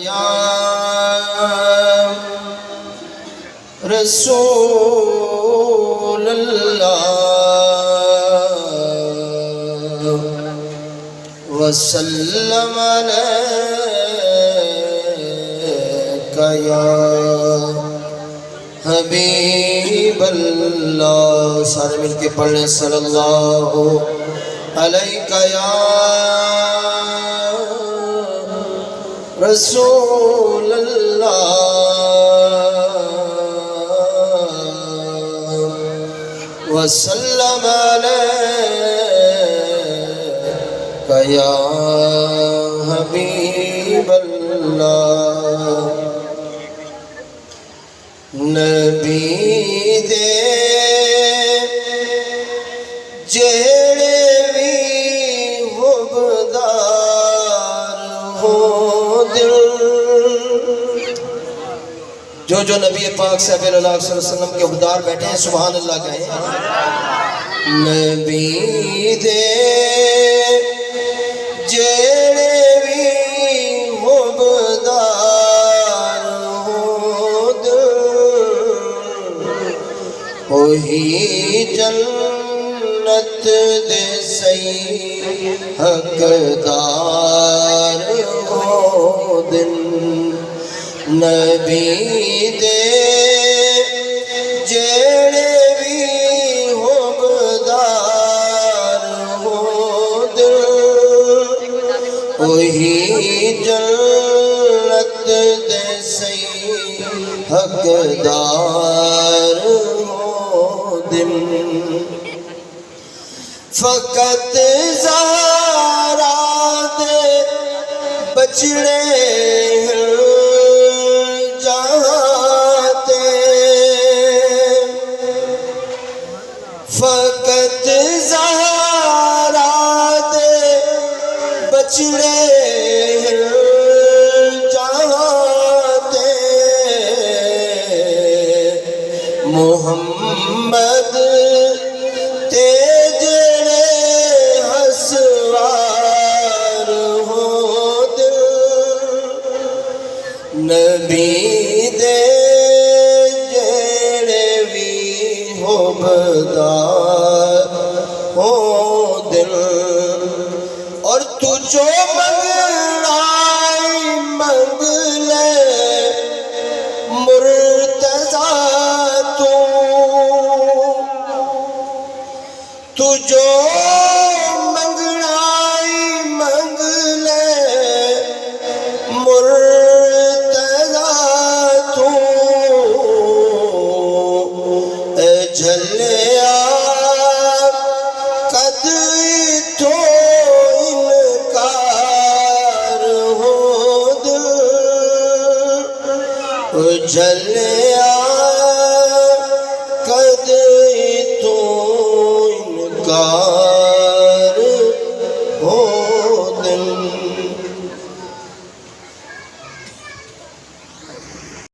یا رسول اللہ وسلم علیکہ یا حبیب اللہ. سارے مل کے پڑھ لیں صلی اللہ علیکہ یا رسول اللہ وسلم علیکہ یا حبیب اللہ. نبی دے جڑے بھی حبدار ہو دل. جو نبی پاک صلی اللہ علیہ وسلم کے حبدار بیٹھے ہیں سبحان اللہ کہیں. نبی دے جڑے بھی حبدار ہو دل وہی جنت دے سی حقدار ہو دل. نبی دے جڑے بھی حبدار ہو دل وہی جنت دے سی حقدار ہو دل. فقط زہرا دے بچڑے فقط زہرا دے بچڑے جاتے محمد تے جڑے ہسوار ہو دل. نبی دے جڑے بھی حبدار ہو دل. اور تو جو منگنا منگ لے مرتضیٰ تو جو منگنا منگ لے مرتضیٰ تو جھلیا قدری تو انکار ہو دل. جھلیا